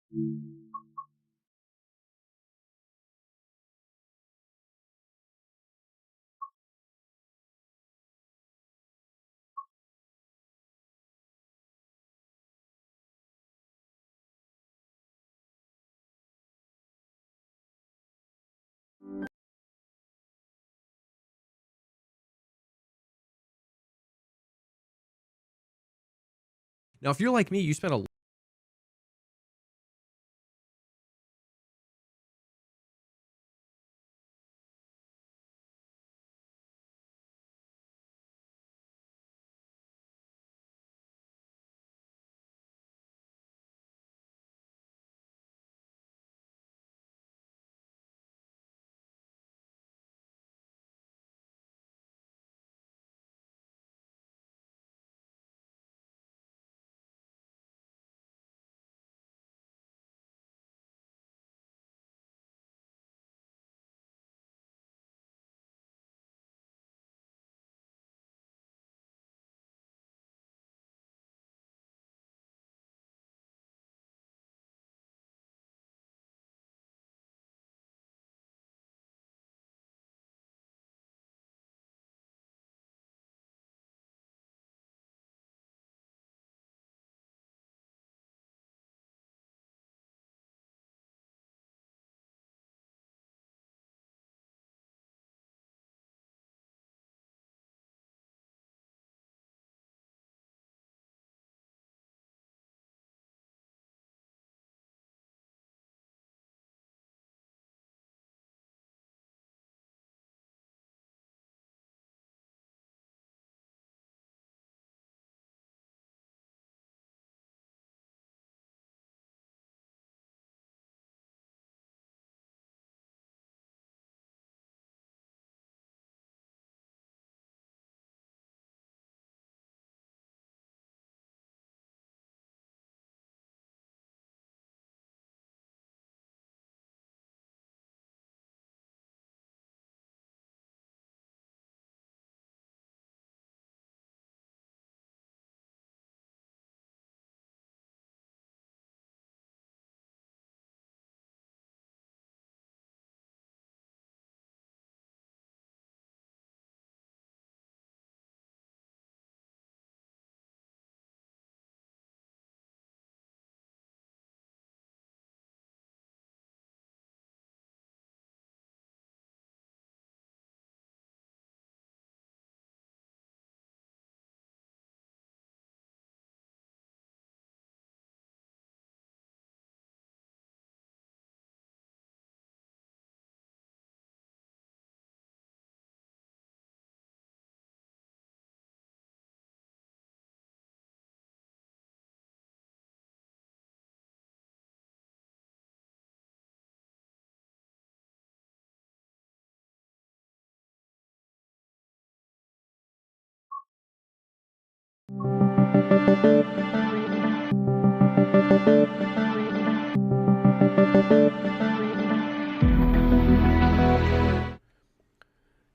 Now, if you're like me, you spend a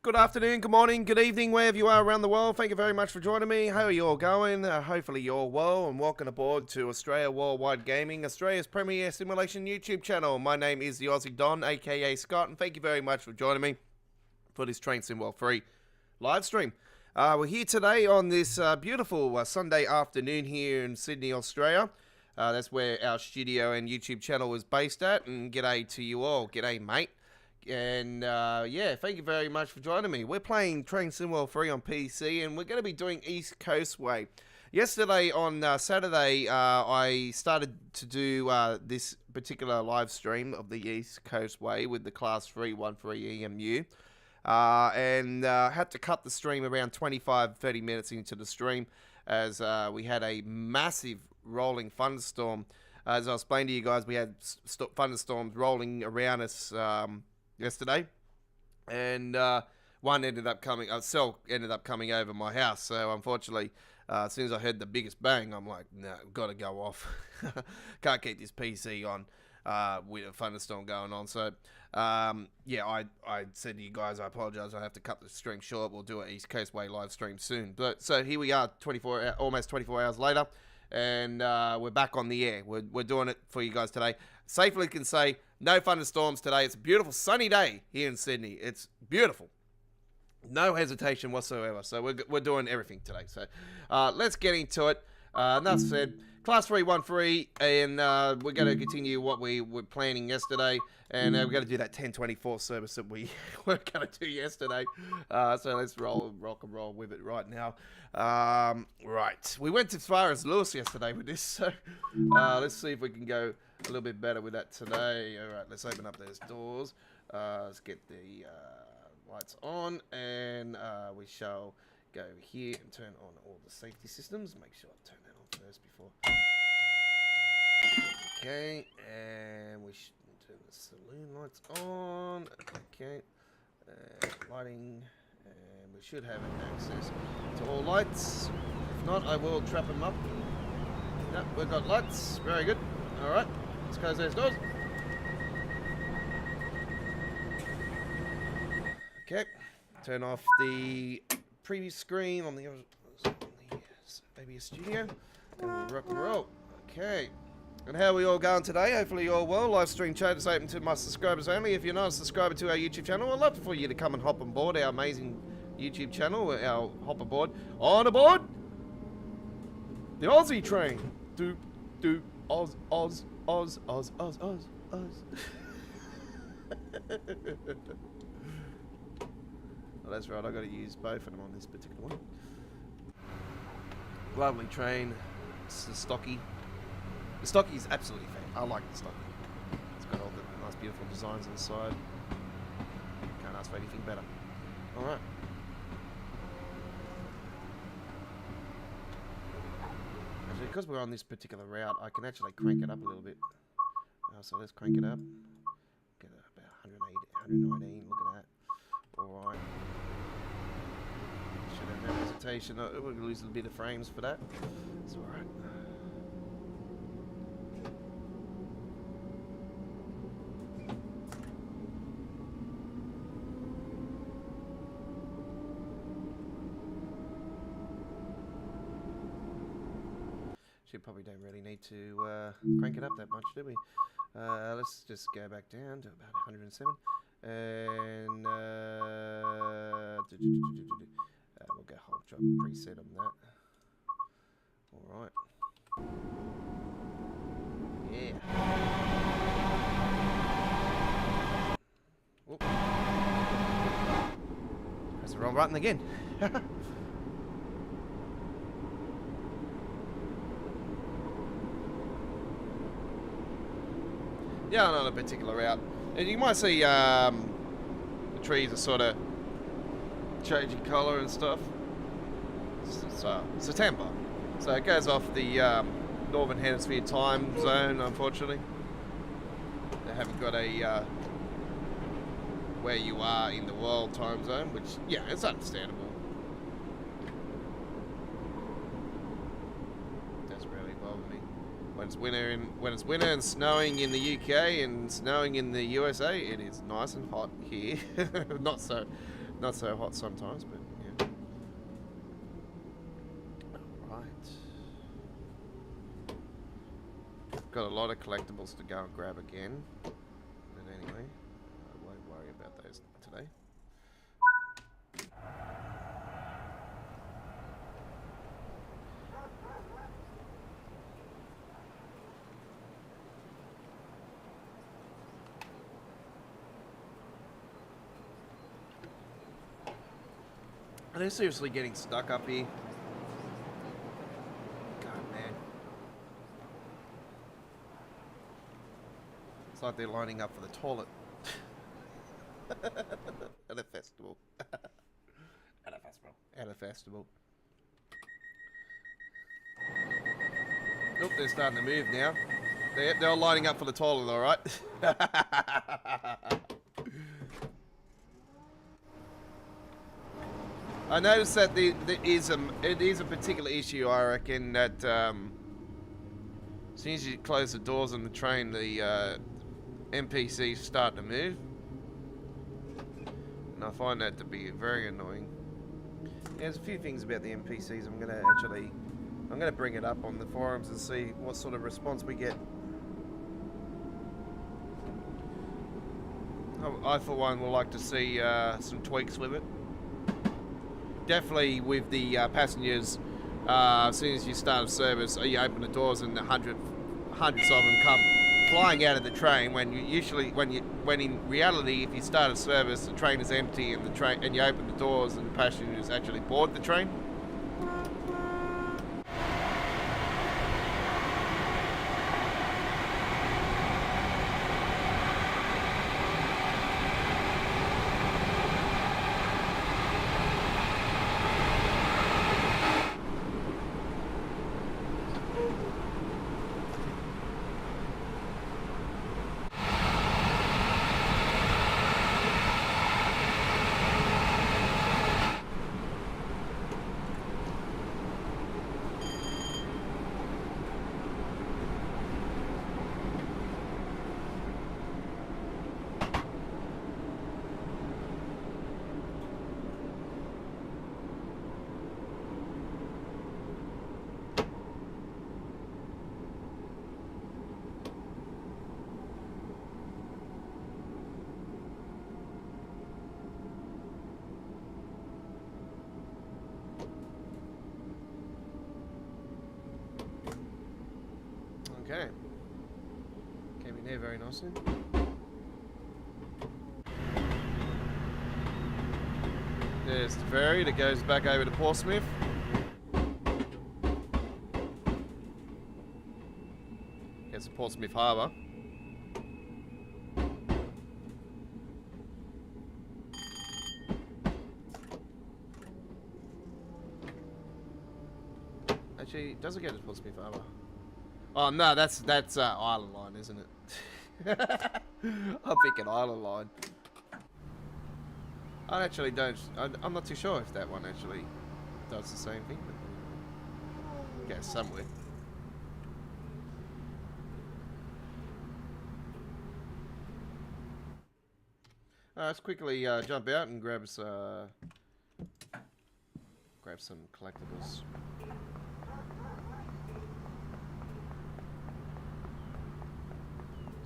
Good afternoon, good morning, good evening, wherever you are around the world. Thank you very much for joining me. How are you all going? Hopefully you're all well, and welcome aboard to Australia Worldwide Gaming, Australia's premier simulation YouTube channel. My name is the Aussie Don, aka Scott, and thank you very much for joining me for this Train Sim World 3 live stream. We're here today on this beautiful Sunday afternoon here in Sydney, Australia. That's where our studio and YouTube channel is based at, and g'day to you all. G'day, mate. And yeah, thank you very much for joining me. We're playing Train Sim World 3 on PC, and we're going to be doing East Coastway. Yesterday on Saturday, I started to do this particular live stream of the East Coastway with the Class 313 EMU. And had to cut the stream around 25-30 minutes into the stream as we had a massive rolling thunderstorm. As I explained to you guys, we had thunderstorms rolling around us yesterday, and one ended up coming, a cell ended up coming over my house. So unfortunately, as soon as I heard the biggest bang, I'm like, no, got to go off. Can't keep this PC on with a thunderstorm going on. So yeah, I said to you guys, I apologize, I have to cut the stream short. We'll do an East Coastway live stream soon. But so here we are, almost 24 hours later, and we're back on the air. We're doing it for you guys today. Safely can say no thunderstorms today. It's a beautiful sunny day here in Sydney. It's beautiful. No hesitation whatsoever. So we're doing everything today. So let's get into it. Enough said. Class 313, and we're going to continue what we were planning yesterday, and we're going to do that 1024 service that we were going to do yesterday. So let's rock and roll with it right now. Right, we went as far as Lewis yesterday with this, so let's see if we can go a little bit better with that today. All right, let's open up those doors. Let's get the lights on, and we shall go here and turn on all the safety systems. Make sure I turn that on first before. Okay, and we should turn the saloon lights on. Okay, lighting, and we should have access to all lights. If not, I will trap them up. Yep, we've got lights. Very good. All right, let's close those doors. Okay, turn off the preview screen on the OBS studio, and we'll rock and roll. Okay, and how are we all going today? Hopefully you're all well. Live stream chat is open to my subscribers only. If you're not a subscriber to our YouTube channel, I'd love for you to come and hop on board our amazing YouTube channel, our hop aboard, on aboard the Aussie train. Doop doop, Oz Oz Oz Oz Oz Oz Oz. Well, that's right, I've got to use both of them on this particular one. Lovely train. It's the stocky. The stocky is absolutely fan. I like the stocky. It's got all the nice beautiful designs on the side. Can't ask for anything better. Alright. Actually, because we're on this particular route, I can actually crank it up a little bit. So let's crank it up. Get about 180, 119, look at that. Alright. Should have no hesitation. We're going to lose a bit of frames for that. It's alright. Probably don't really need to crank it up that much, do we? Let's just go back down to about 107. And we'll go whole drop preset on that. Alright. Yeah. Whoop. Press the wrong button again. Yeah, on a particular route. And you might see the trees are sort of changing colour and stuff. So it's September. So it goes off the Northern Hemisphere time zone, unfortunately. They haven't got a where you are in the world time zone, which, yeah, it's understandable. When it's winter and snowing in the UK and snowing in the USA, it is nice and hot here. not so hot sometimes, but yeah. Right. Got a lot of collectibles to go and grab again. But anyway, I won't worry about those today. Are they seriously getting stuck up here? God, man. It's like they're lining up for the toilet. At a festival. At a festival. At a festival. Oh, they're starting to move now. They're all lining up for the toilet, alright? I noticed that it is a particular issue, I reckon, that as soon as you close the doors on the train, the NPCs start to move. And I find that to be very annoying. Yeah, there's a few things about the NPCs I'm going to actually I'm going to bring it up on the forums and see what sort of response we get. I for one, would like to see some tweaks with it. Definitely with the passengers, as soon as you start a service, you open the doors and hundreds of them come flying out of the train. When in reality, if you start a service, the train is empty and you open the doors and the passengers actually board the train. Okay. Came in here very nicely. There's the ferry that goes back over to Portsmouth. Gets to Portsmouth Harbour. Actually, does it get to Portsmouth Harbour? Oh no, that's Island Line, isn't it? I'm thinking Island Line. I actually don't. I'm not too sure if that one actually does the same thing. But yeah, somewhere. Let's quickly jump out and grab some collectibles.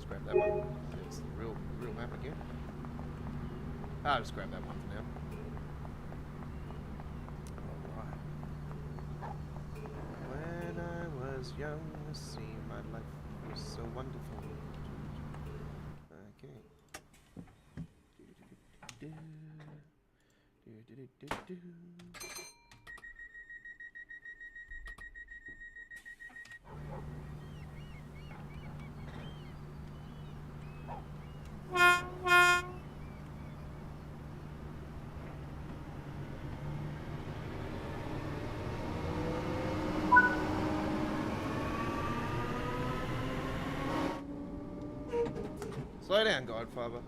Grab that one. It's the real map again. I'll just grab that one for now. Alright. When I was young, it seemed my life was so wonderful. Okay. Slow down, Godfather.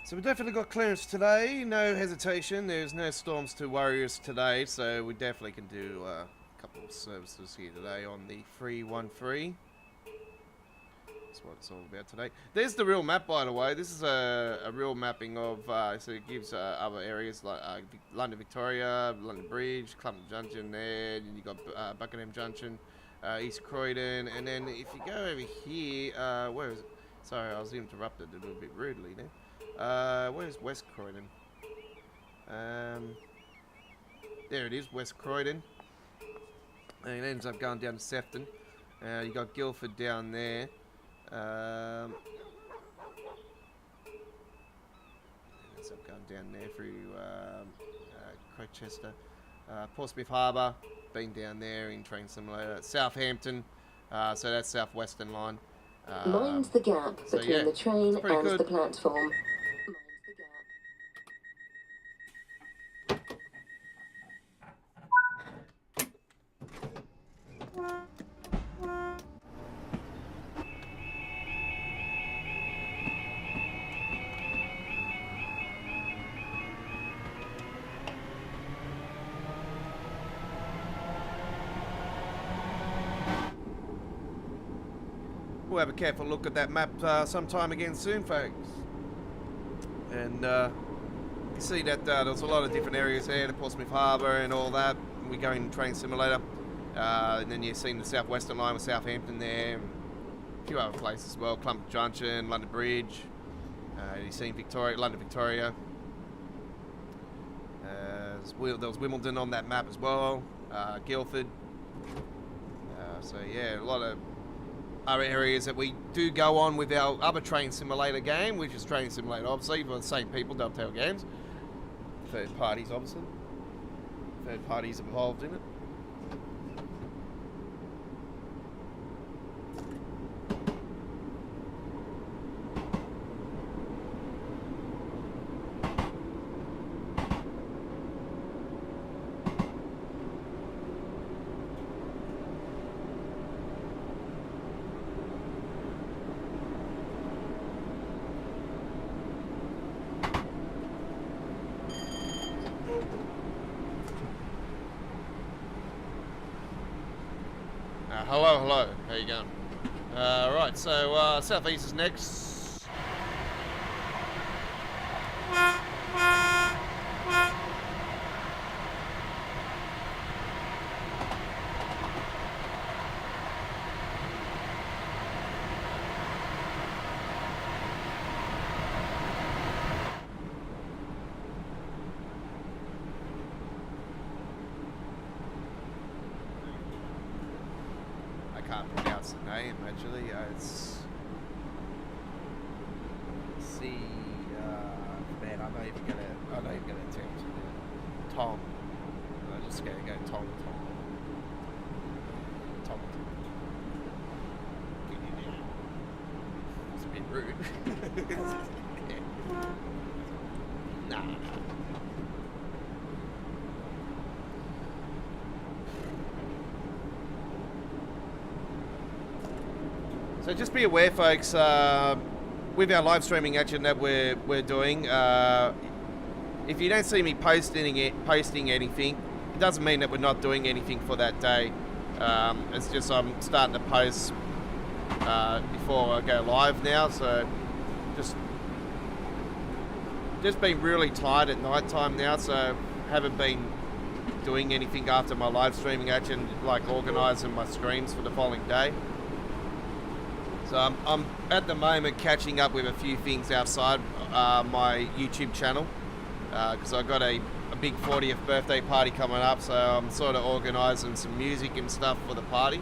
So we definitely got clearance today, no hesitation, there's no storms to worry us today, so we definitely can do a couple of services here today on the 313. That's what it's all about today. There's the real map, by the way. This is a real mapping of, so it gives other areas like London Victoria, London Bridge, Clumpton Junction there, and you got Buckingham Junction, East Croydon, and then if you go over here, where is it? Sorry, I was interrupted a little bit rudely there. Where's West Croydon? There it is, West Croydon. And it ends up going down to Sefton. You got Guildford down there. So I'm going down there through Crowchester, Portsmouth Harbour. Been down there in Train Simulator. Southampton, so that's Southwestern Line. Mind the gap between the train and the platform. Mind the gap. We'll have a careful look at that map sometime again soon, folks. And you see that there's a lot of different areas there, the Portsmouth Harbour and all that. We go in Train Simulator. And then you've seen the Southwestern Line with Southampton there. And a few other places as well, Clump Junction, London Bridge. You've seen Victoria, London Victoria. There was Wimbledon on that map as well. Guildford. So yeah, a lot of other areas that we do go on with our other Train Simulator game, which is Train Simulator, obviously, for the same people, Dovetail Games. Third parties, obviously. Third parties involved in it. Hello, how you going? Right, so Southeast is next. Can't pronounce the name actually. It's see, man, I'm not even gonna attempt it. Tom. I'm just gonna go Tom. It's a bit rude. Yeah. Nah. So just be aware, folks, with our live streaming action that we're doing, if you don't see me posting anything, it doesn't mean that we're not doing anything for that day. It's just I'm starting to post before I go live now, so just been really tired at night time now, so haven't been doing anything after my live streaming action, like organising my streams for the following day. So I'm at the moment catching up with a few things outside my YouTube channel because I've got a big 40th birthday party coming up, so I'm sort of organising some music and stuff for the party.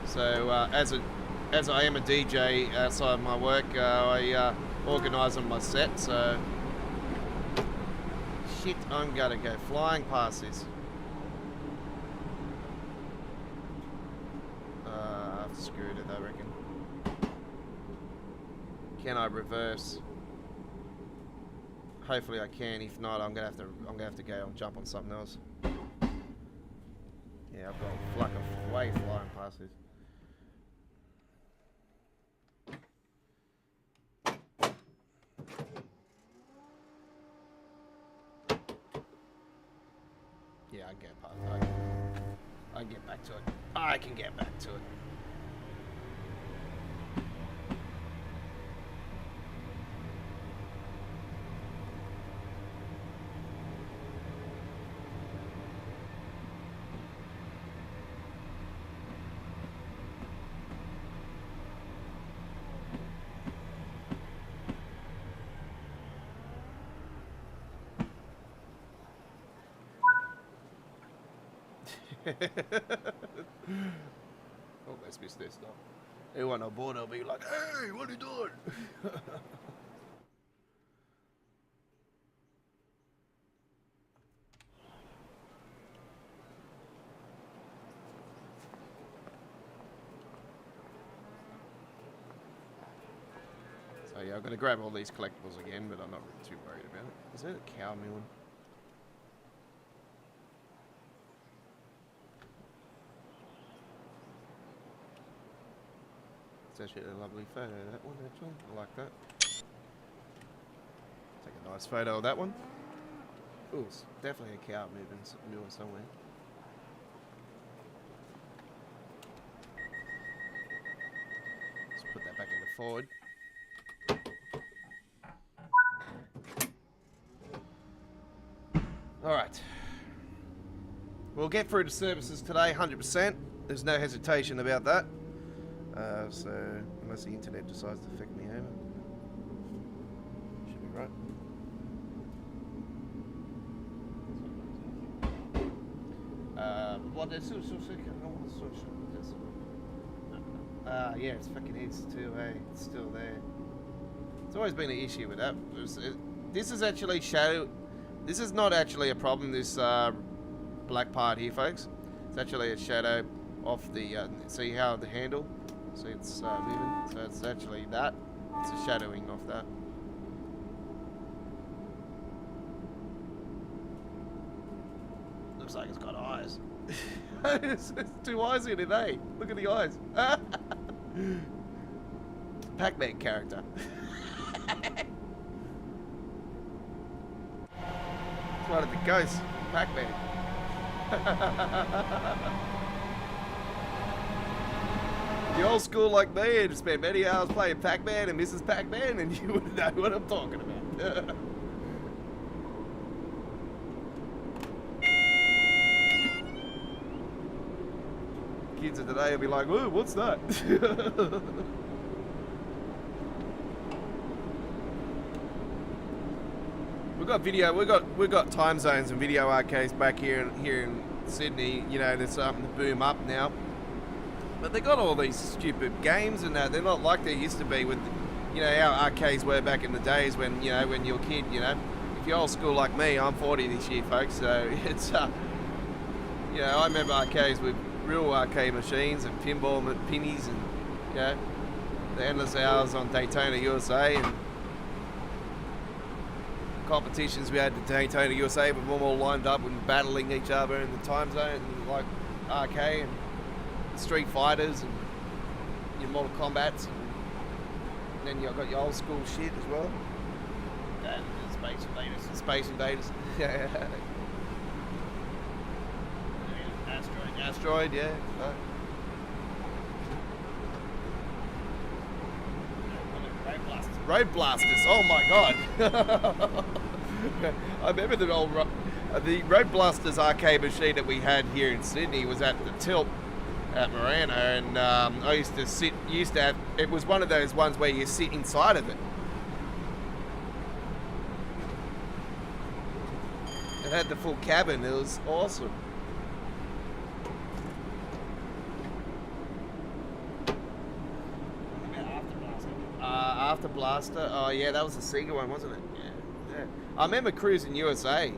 So as I am a DJ outside my work, I organise on my set, so shit, I'm gonna go flying past this. Screwed it, I reckon. Can I reverse? Hopefully I can. If not, I'm gonna have to go and jump on something else. Yeah, I've got like a way flying past this. Yeah, I get past. I can get back to it. I can get back to it. Almost missed this stuff. Everyone on board will be like, hey, what are you doing? So yeah, I'm going to grab all these collectibles again, but I'm not really too worried about it. Is there a cow milling? It's actually a lovely photo, that one, actually. I like that. Take a nice photo of that one. Ooh, it's definitely a cow moving somewhere. Let's put that back in the forward. Alright. We'll get through the services today, 100%. There's no hesitation about that. So, unless the internet decides to affect me over. Should be right. Well, there's yeah, it's fucking is too, eh? It's still there. It's always been an issue with that. This is actually shadow. This is not actually a problem, this black part here, folks. It's actually a shadow off the, see how the handle? See it's moving? So it's actually that. It's a shadowing off that. Looks like it's got eyes. It's 2 eyes in it, eh? Look at the eyes. Pac-Man character. It's one of the ghosts. Pac-Man. The old school like me had spent many hours playing Pac-Man and Mrs. Pac-Man, and you would know what I'm talking about. Kids of today will be like, "Whoa, what's that?" We've got time zones and video arcades back here in Sydney. You know, there's something to boom up now. But they got all these stupid games and that. They're not like they used to be with, you know, how arcades were back in the days when, you know, when you were a kid, you know. If you're old school like me, I'm 40 this year, folks, so it's, you know, I remember arcades with real arcade machines and pinball pennies and, you know, the endless hours on Daytona USA and competitions we had at Daytona USA with them all lined up and battling each other in the time zone, like arcade and Street Fighters and your Mortal Kombats, and then you've got your old school shit as well. And Space Invaders. Yeah. Asteroid, yeah. Road Blasters. Oh my god. I remember the Road Blasters arcade machine that we had here in Sydney was at the Tilt at Marana, and I used to have, it was one of those ones where you sit inside of it. It had the full cabin, it was awesome. After Blaster, oh yeah, that was the Sega one, wasn't it? Yeah. I remember Cruising USA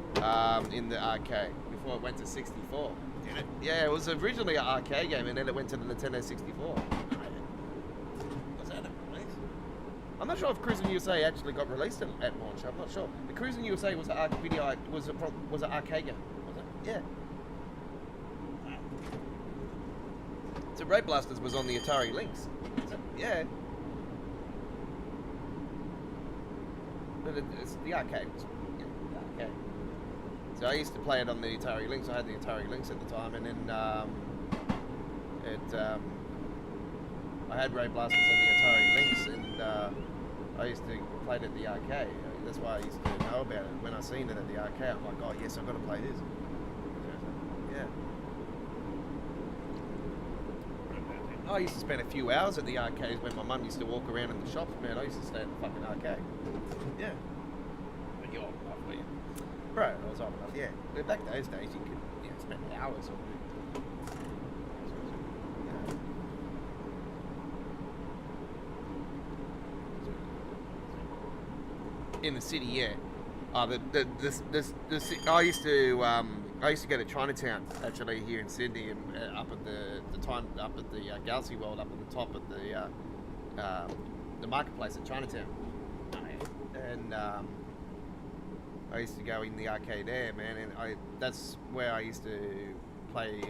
in the arcade before it went to 64. Did it? Yeah, it was originally an arcade game and then it went to the Nintendo 64. Was that a release? I'm not sure if Cruising USA actually got released at launch. I'm not sure. The Cruising USA was an arcade game, was it? Yeah. So Road Blasters was on the Atari Lynx. Yeah. But it's the arcade. Yeah, the arcade. So I used to play it on the Atari Lynx. I had the Atari Lynx at the time, and then I had Road Blasters on the Atari Lynx, and I used to play it at the arcade. That's why I used to know about it. When I seen it at the arcade, I'm like, oh yes, I've got to play this. Yeah. I used to spend a few hours at the arcades when my mum used to walk around in the shops. Man, I used to stay at the fucking arcade. Yeah. But you're old enough, were you? Bro, I was old enough, yeah. But back those days, you could spend hours on it. In the city, yeah. I used to go to Chinatown actually here in Sydney, and up at the Galaxy World, up at the top of the marketplace at Chinatown. And I used to go in the arcade there, man, and that's where I used to play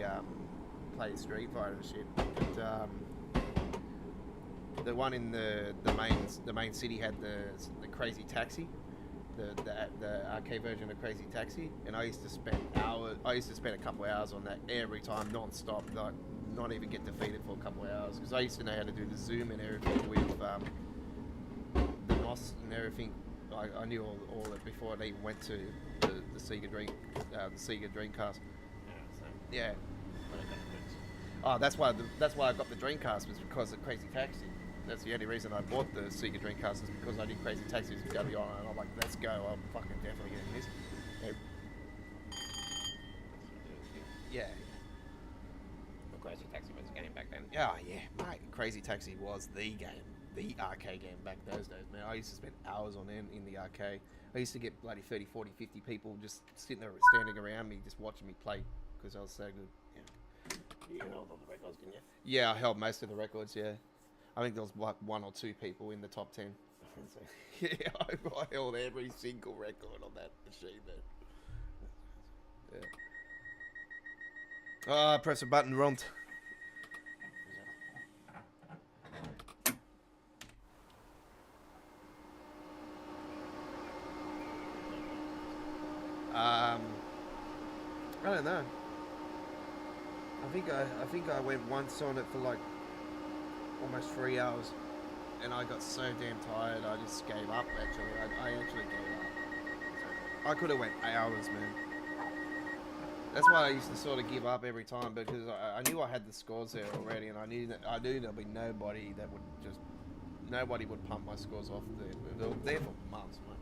Street Fighter and shit. But, the one in the main city had the Crazy Taxi, the arcade version of Crazy Taxi, and I used to spend a couple of hours on that every time, non-stop, like not even get defeated for a couple of hours, because I used to know how to do the zoom and everything with the NOS and everything. I knew all it before I even went to the Sega Dreamcast. Yeah. Oh, that's why I got the Dreamcast, was because of Crazy Taxi. That's the only reason I bought the Sega Dreamcast, is because I did Crazy Taxi with Gabby on, and I'm like, let's go, I'm fucking definitely getting this. Yeah. Well, Crazy Taxi was a game back then. Oh, yeah, mate. Crazy Taxi was the game. The arcade game back those days, man. I used to spend hours on end in the arcade. I used to get bloody 30, 40, 50 people just sitting there, standing around me, just watching me play, because I was so good. Yeah. You held all the records, didn't you? Yeah, I held most of the records, yeah. I think there was like 1 or 2 people in the top 10. So, yeah, I held every single record on that machine, man. Yeah. Oh, I pressed a button wrong. I don't know. I think I went once on it for like almost 3 hours, and I got so damn tired I just gave up. Actually, I actually gave up. I could have went hours, man. That's why I used to sort of give up every time, because I knew I had the scores there already, and I knew there'd be nobody would pump my scores off there. They were there for months, man.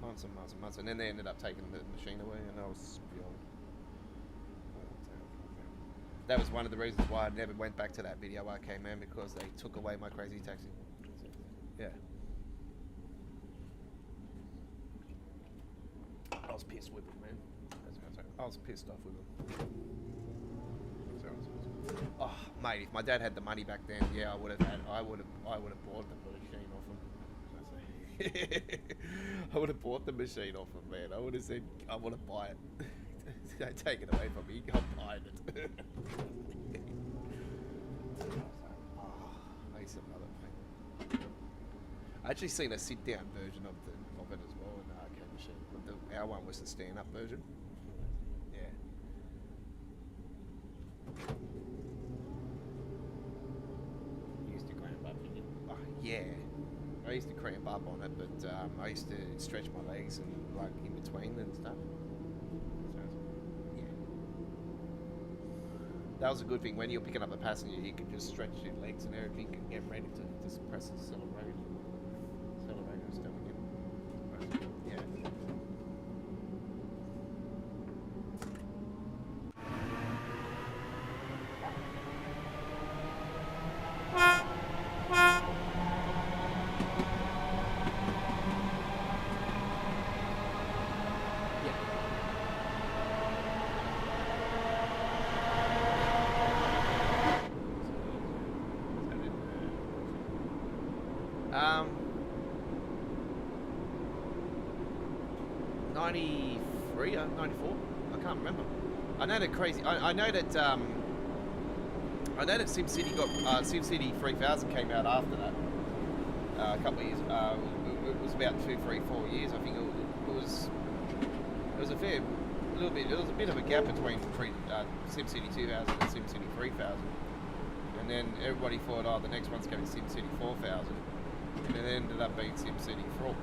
Months and months and months, and then they ended up taking the machine away, and I was beyond. That was one of the reasons why I never went back to that video arcade, man, because they took away my Crazy Taxi. Yeah. I was pissed with it, man. I was pissed off with it. Oh, mate, if my dad had the money back then, yeah, I would have bought the machine off him. I would have bought the machine off him, man. I would have said, I want to buy it. Don't take it away from me. I'm buying it. I used to love it, mate. I actually seen a sit-down version of it as well in the arcade machine. But our one was the stand-up version. Yeah. You used to cramp up, didn't you? Oh, yeah. I used to cramp up on it, but I used to stretch my legs and like in between and stuff. That was a good thing. When you're picking up a passenger, you can just stretch your legs and everything and get ready to just press the accelerator and stuff again. Yeah. Um, 93 or 94? I can't remember. I know that crazy. I know that SimCity got SimCity 3000 came out after that. A couple of years. It was about 2, 3, 4 years. I think it was a little bit. There was a bit of a gap between SimCity 2000 and SimCity 3000, and then everybody thought, oh, the next one's going to be SimCity 4000. And it ended up being SimCity 4,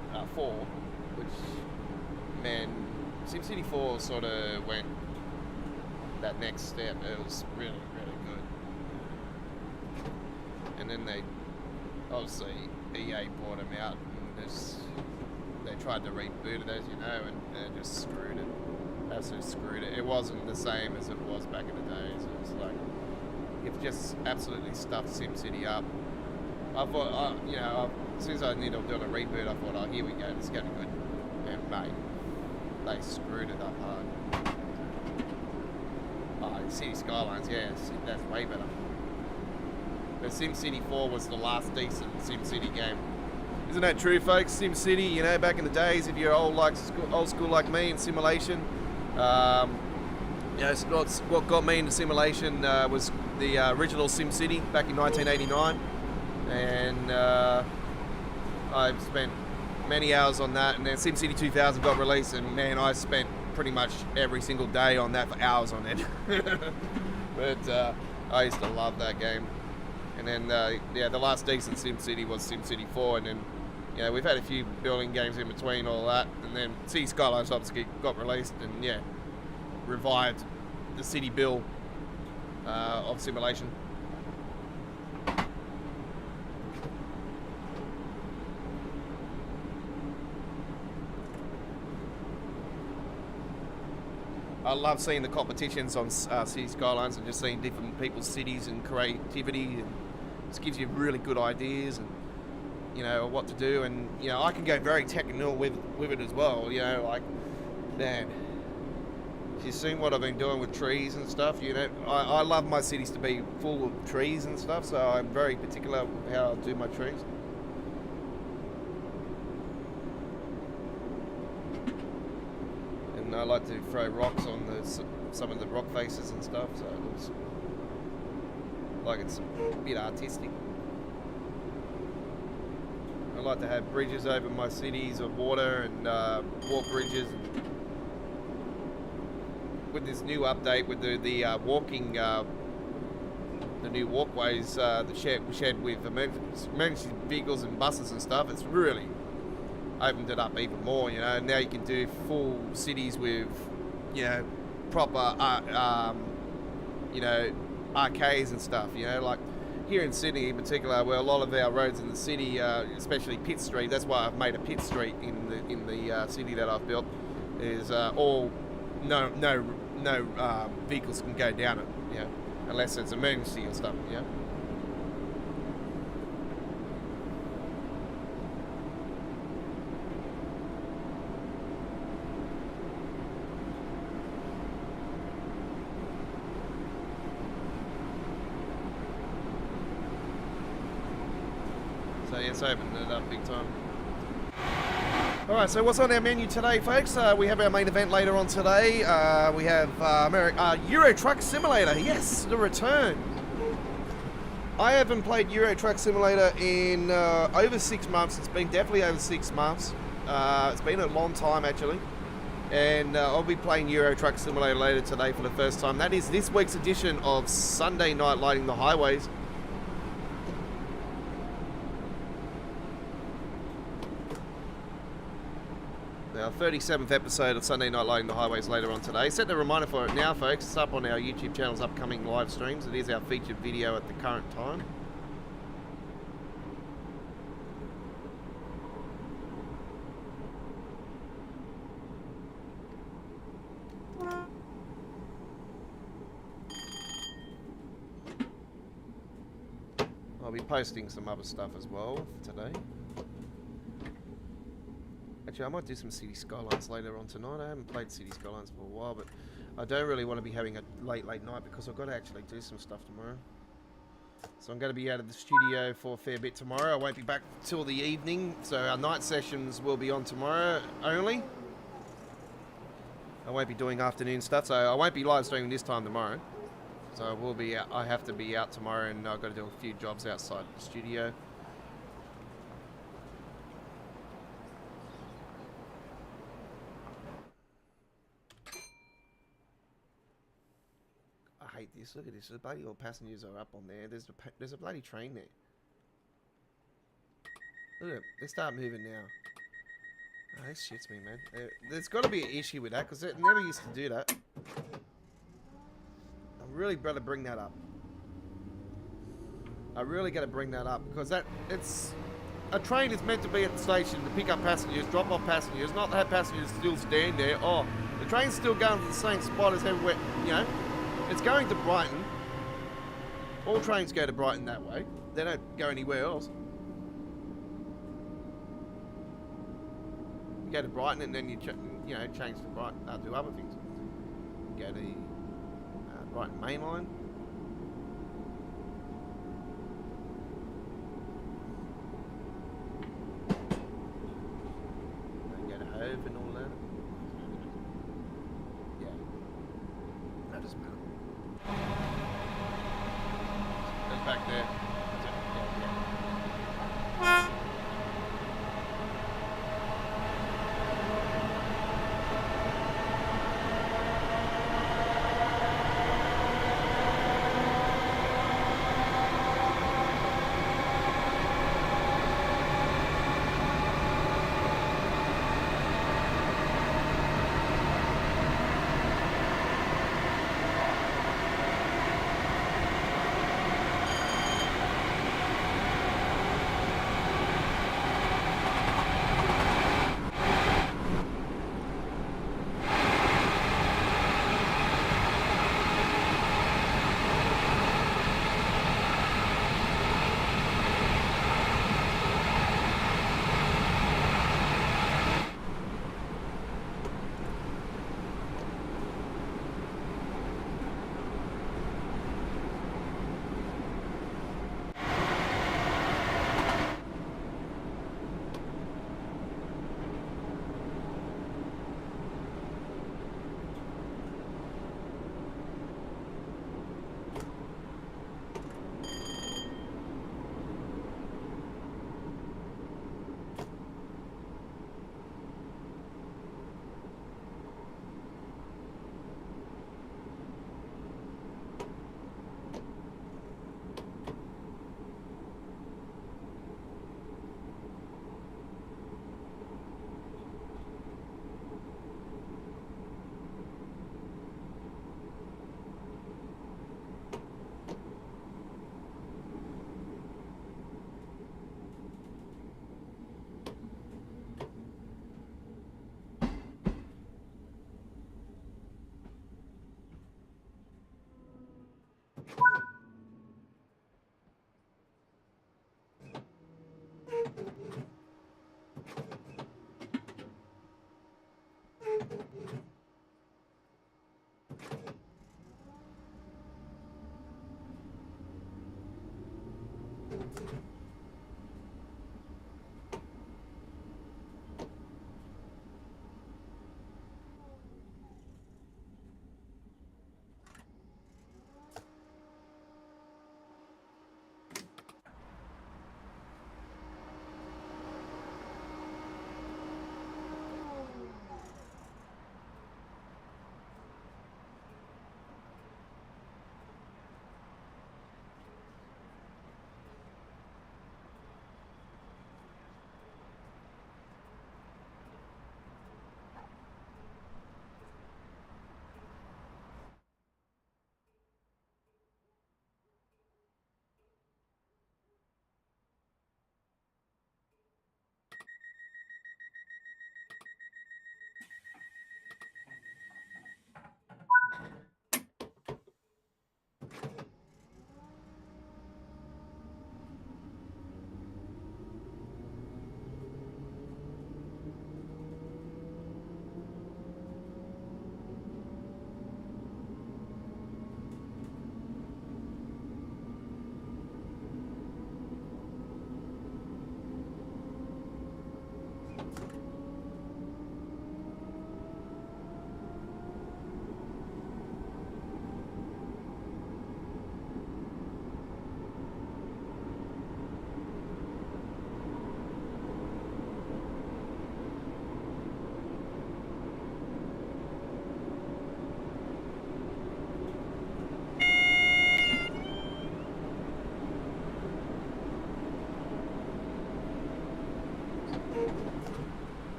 which, man, SimCity 4 sort of went that next step. It was really, really good. And then they, obviously, EA bought them out, and they tried to reboot it, as you know, and they just screwed it. Absolutely screwed it. It wasn't the same as it was back in the days. It was like, you've just absolutely stuffed SimCity up. I thought, you know, as soon as I knew they were doing a reboot, I thought, oh, here we go, this is going to be good. And mate, they screwed it up hard. Oh, City Skylines, yeah, that's way better. But SimCity 4 was the last decent SimCity game. Isn't that true, folks? SimCity, you know, back in the days, if you're old school like me in simulation, you know, what got me into simulation was the original SimCity back in 1989, and I've spent many hours on that. And then SimCity 2000 got released, and man, I spent pretty much every single day on that for hours on end. But I used to love that game. And then, yeah, the last decent SimCity was SimCity 4, and then, you know, we've had a few building games in between all that, and then City Skylines obviously got released, and yeah, revived the city build of simulation. I love seeing the competitions on City Skylines and just seeing different people's cities and creativity, and just gives you really good ideas and, you know, what to do. And, you know, I can go very technical with it as well, you know, like, man, if you've seen what I've been doing with trees and stuff, you know, I love my cities to be full of trees and stuff, so I'm very particular with how I do my trees. And I like to throw rocks on some of the rock faces and stuff, so it looks like it's a bit artistic. I like to have bridges over my cities of water and walk bridges. With this new update, with the walking, the new walkways, the shed with emergency vehicles and buses and stuff, it's really opened it up even more. You know, now you can do full cities with, you know, proper, you know, arcades and stuff. You know, like here in Sydney in particular, where a lot of our roads in the city, especially Pitt Street, that's why I've made a Pitt Street in the city that I've built, is all no vehicles can go down it, you know, unless it's emergency or stuff, you know. So yeah, it's opened it up big time. Alright, so what's on our menu today, folks? We have our main event later on today. We have Euro Truck Simulator. Yes, the return. I haven't played Euro Truck Simulator in over 6 months. It's been definitely over 6 months. It's been a long time, actually. And I'll be playing Euro Truck Simulator later today for the first time. That is this week's edition of Sunday Night Lighting the Highways. Our 37th episode of Sunday Night Lighting the Highways later on today. Set the reminder for it now, folks. It's up on our YouTube channel's upcoming live streams. It is our featured video at the current time. I'll be posting some other stuff as well today. Actually, I might do some City Skylines later on tonight. I haven't played City Skylines for a while, but I don't really want to be having a late night because I've got to actually do some stuff tomorrow. So I'm going to be out of the studio for a fair bit tomorrow. I won't be back till the evening, so our night sessions will be on tomorrow only. I won't be doing afternoon stuff, so I won't be live streaming this time tomorrow. So I will be out, I have to be out tomorrow, and I've got to do a few jobs outside the studio. I hate this. Look at this. The bloody all passengers are up on there. There's a bloody train there. Look at it. They start moving now. Oh, this shits me, man. There's got to be an issue with that because it never used to do that. I'm really got to bring that up. I really got to bring that up because a train is meant to be at the station to pick up passengers, drop off passengers, not to have passengers still stand there. Oh, the train's still going to the same spot as everywhere, you know. It's going to Brighton. All trains go to Brighton that way. They don't go anywhere else. go to Brighton, and then you change to Brighton, do other things. Go to Brighton Main Line. And go to Hove and all that. Yeah. That doesn't matter. Goes back there.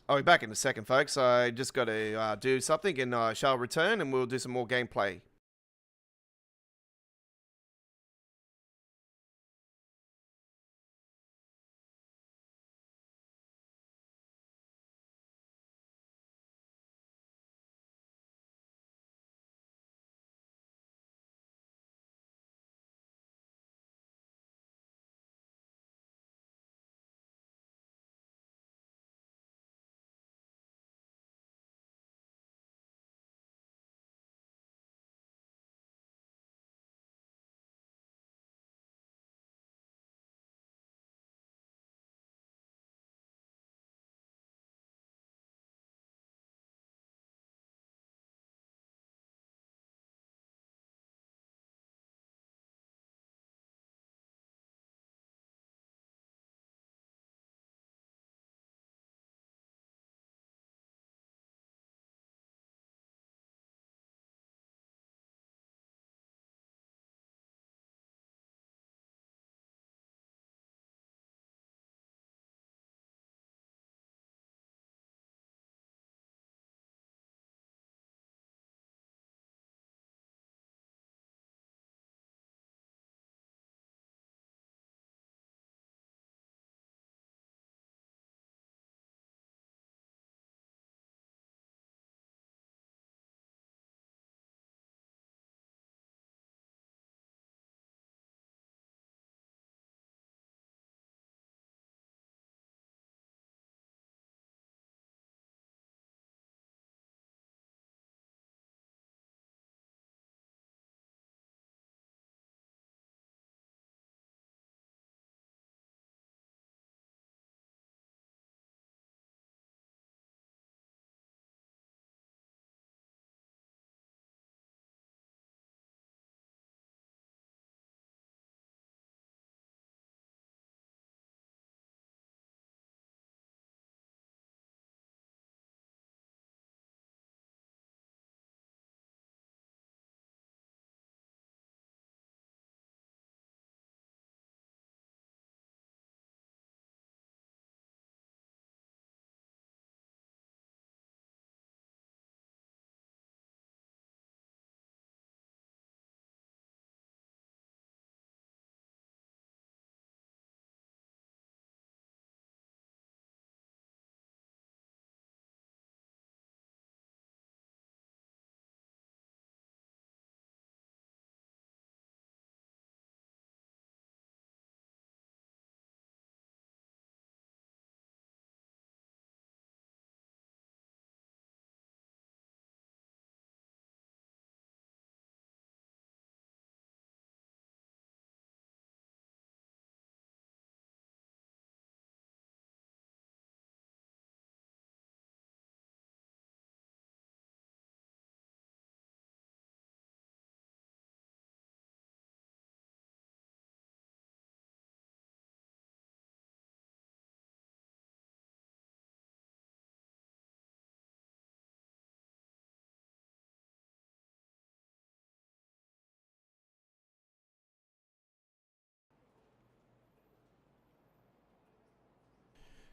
I'll be back in a second, folks. I just got to do something and I shall return and we'll do some more gameplay.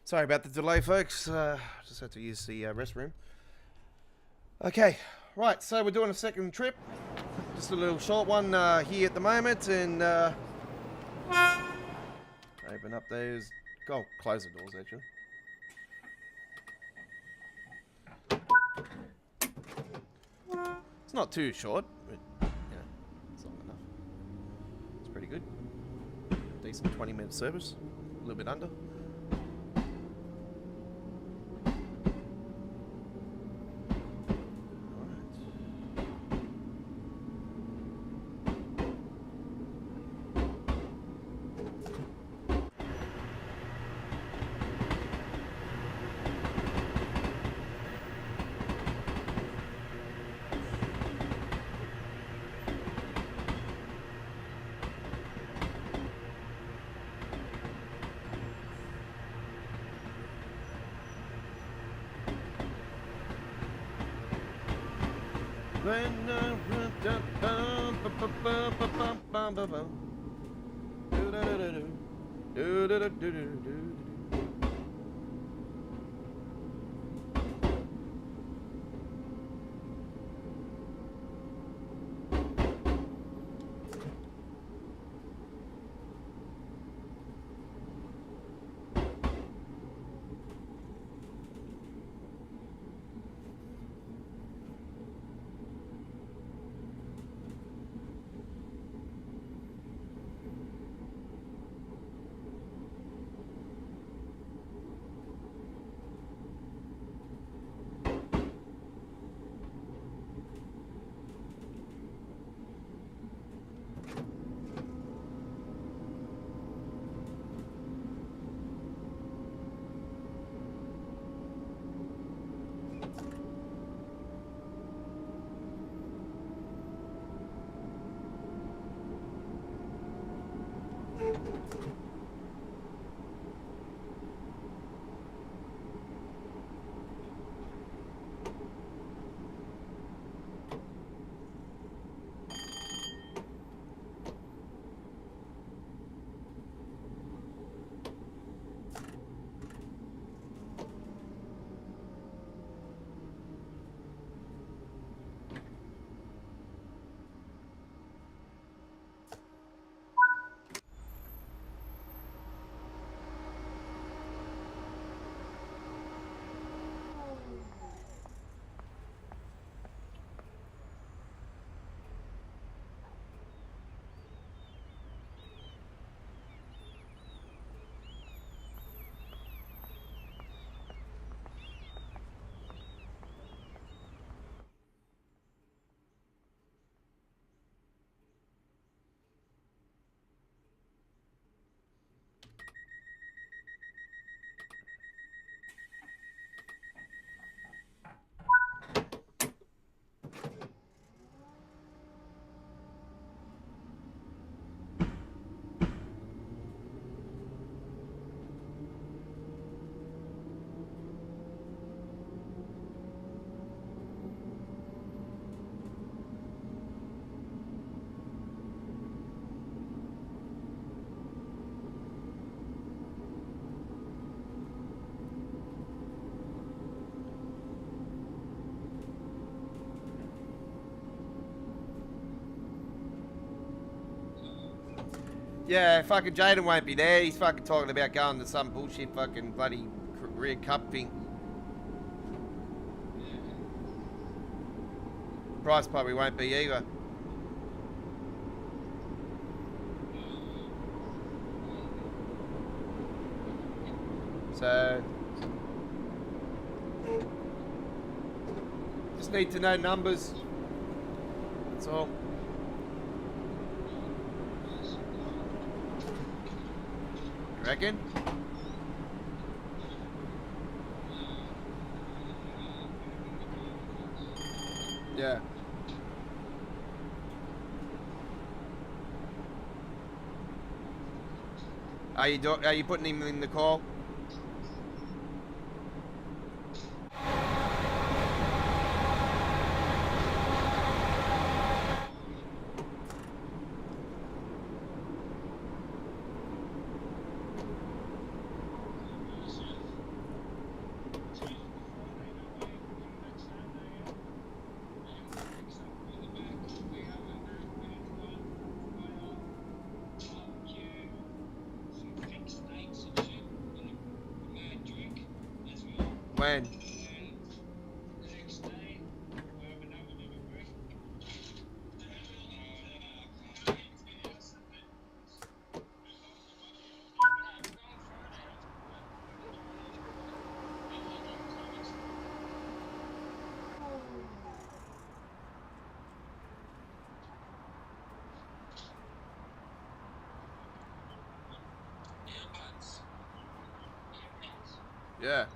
Sorry about the delay, folks. Just had to use the restroom. Okay, right, so we're doing a second trip. Just a little short one here at the moment, and open up those. Go close the doors, actually. It's not too short, but you know, it's long enough. It's pretty good. Decent 20-minute service, a little bit under. Yeah, fucking Jaden won't be there. He's fucking talking about going to some bullshit fucking bloody Korea Cup thing. Price probably won't be either. So just need to know numbers. That's all. You reckon? Yeah. Are you putting him in the call? man. Yeah.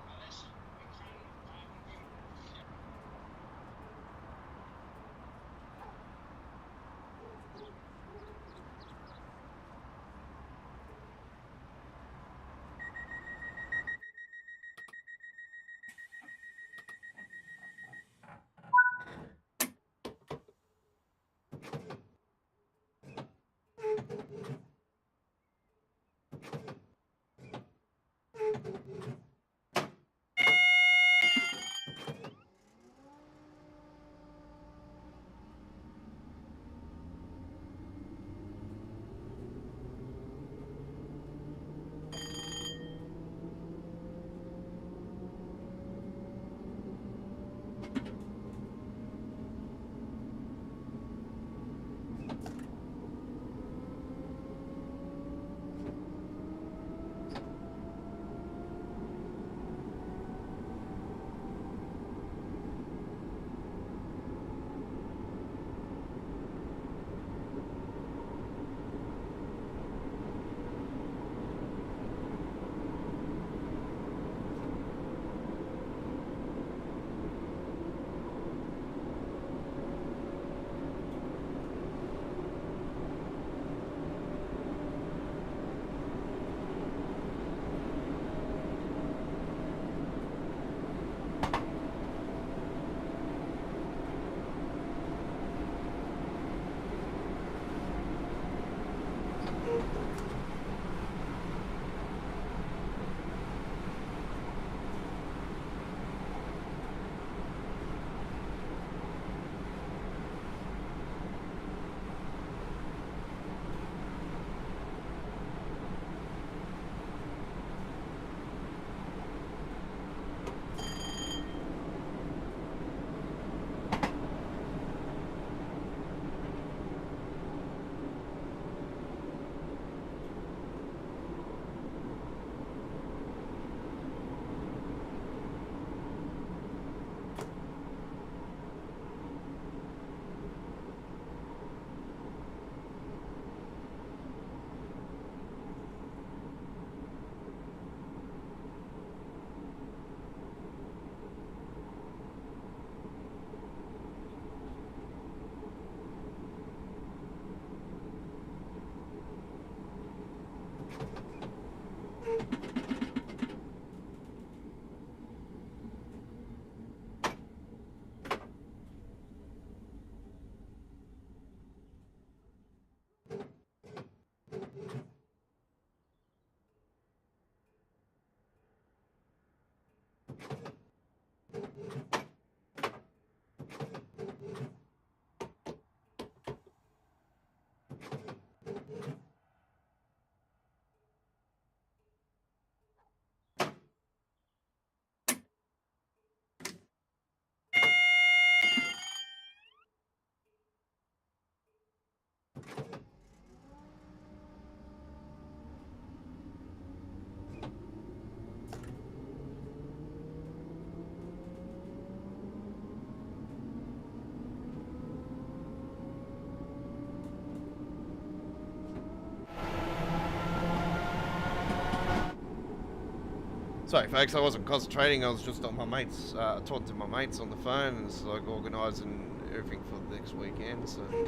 Sorry, folks, I wasn't concentrating. I was just on my mates, talking to my mates on the phone, and it's like organising everything for the next weekend. So, I'm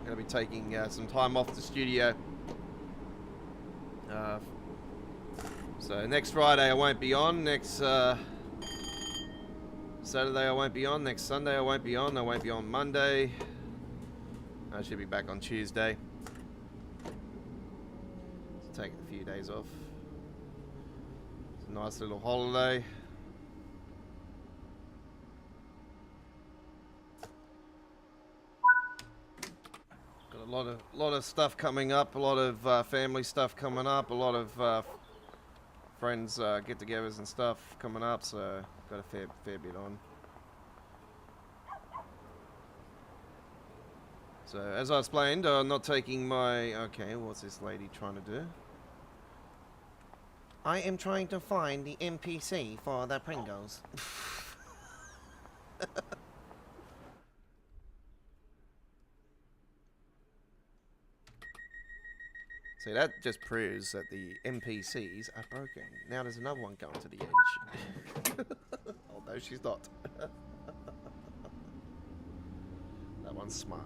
going to be taking some time off the studio. So next Friday I won't be on. Next Saturday I won't be on. Next Sunday I won't be on. I won't be on Monday. I should be back on Tuesday. Just taking a few days off. Nice little holiday. Got a lot of stuff coming up, a lot of family stuff coming up, a lot of friends get-togethers and stuff coming up, so got a fair bit on. So as I explained, I'm not taking my... Okay, what's this lady trying to do? I am trying to find the NPC for the Pringles. See, that just proves that the NPCs are broken. Now there's another one going to the edge. Although she's not. That one's smart.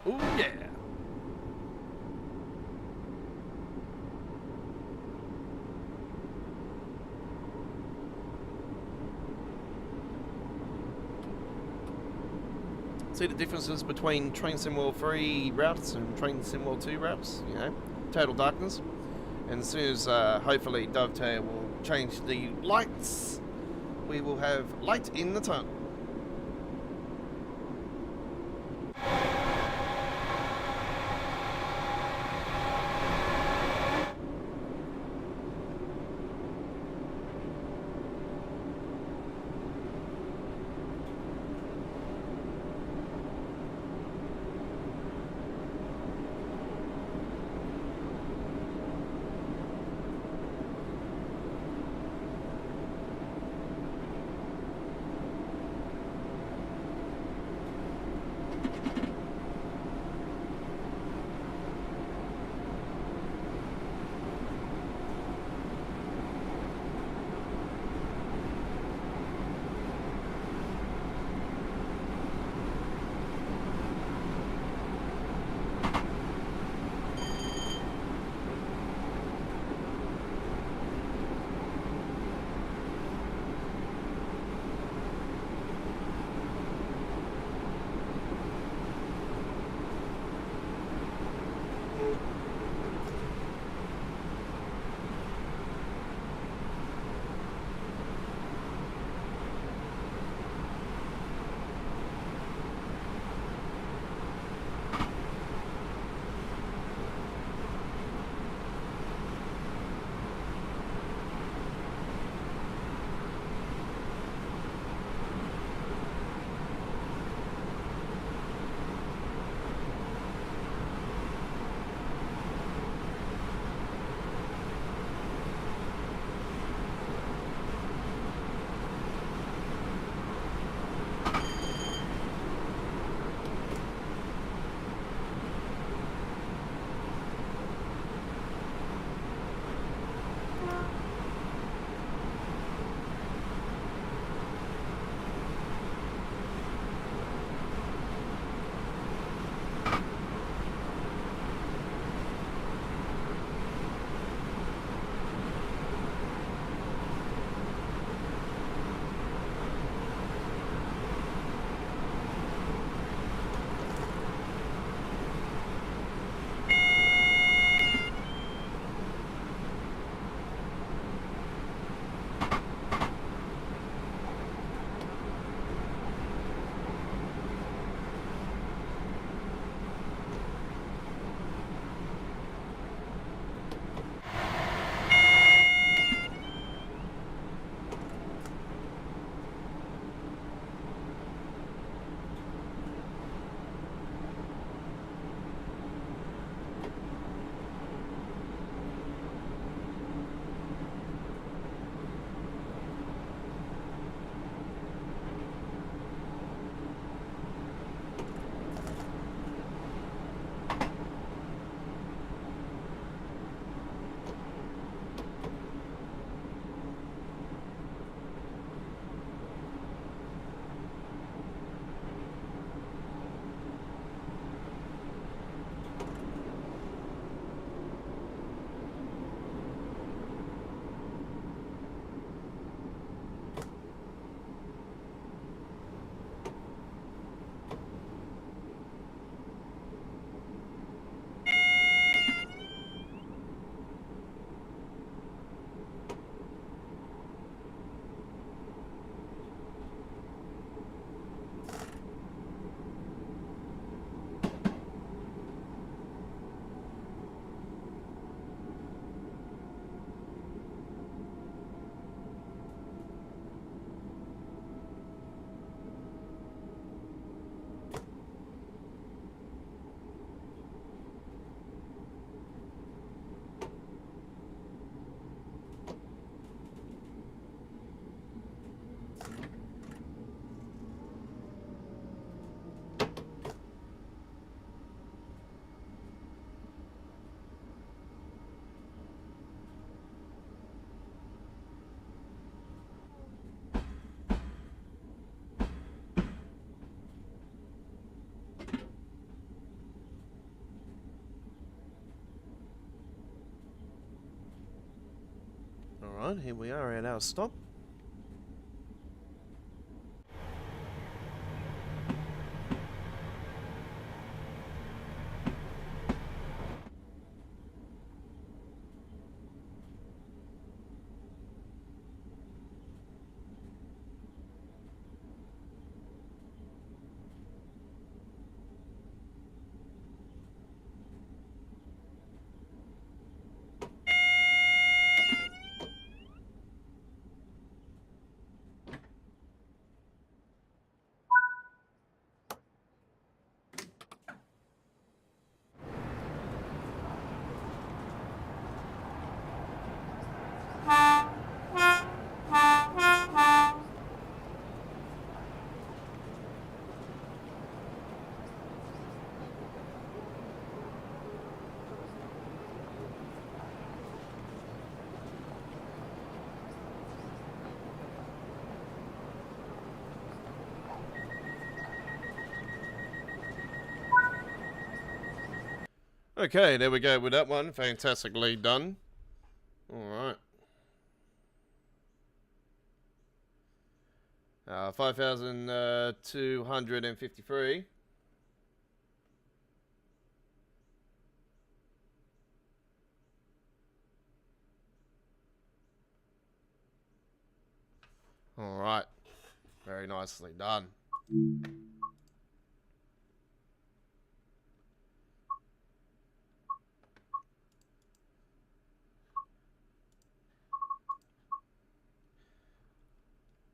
Oh yeah. See the differences between Train SimRail 3 routes and Train SimRail 2 routes, you know, total darkness. And as soon as hopefully Dovetail will change the lights, we will have light in the tunnel. Alright, here we are at our stop. Okay, there we go with that one. Fantastically done. Alright. 5,253. Alright. Very nicely done.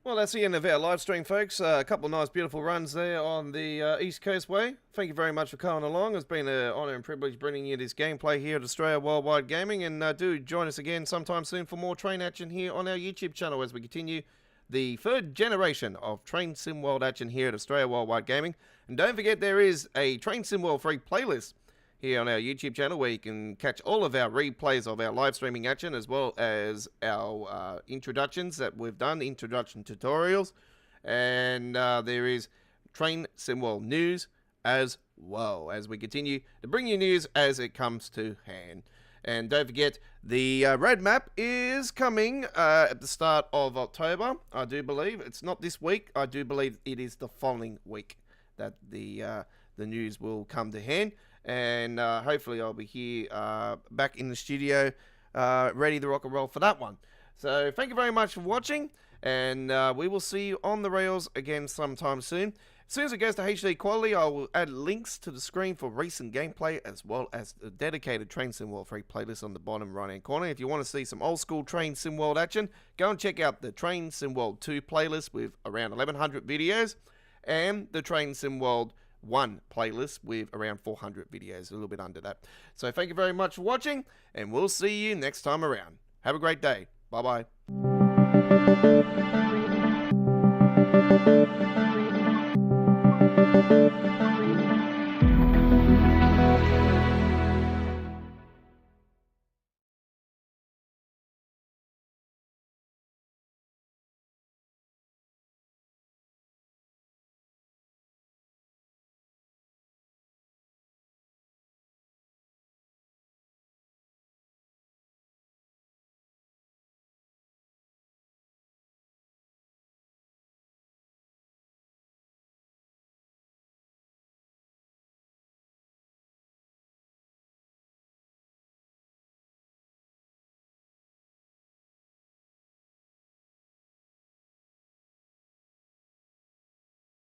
Well, that's the end of our live stream, folks. A couple of nice, beautiful runs there on the East Coastway. Thank you very much for coming along. It's been an honour and privilege bringing you this gameplay here at Australia Worldwide Gaming. And do join us again sometime soon for more train action here on our YouTube channel as we continue the third generation of Train Sim World action here at Australia Worldwide Gaming. And don't forget, there is a Train Sim World free playlist here on our YouTube channel where you can catch all of our replays of our live streaming action as well as our introductions that we've done, introduction tutorials, and there is Train Sim World news as well as we continue to bring you news as it comes to hand. And don't forget, the roadmap is coming at the start of October, I do believe. It's not this week. I do believe it is the following week that the news will come to hand. And hopefully I'll be here back in the studio ready to rock and roll for that one. So thank you very much for watching, and we will see you on the rails again sometime soon. As soon as it goes to HD quality, I will add links to the screen for recent gameplay as well as the dedicated Train Sim World free playlist on the bottom right hand corner. If you want to see some old school Train Sim World action, go and check out the Train Sim World 2 playlist with around 1100 videos, and the Train Sim World 1 playlist with around 400 videos, a little bit under that. So thank you very much for watching, and we'll see you next time around. Have a great day. Bye bye.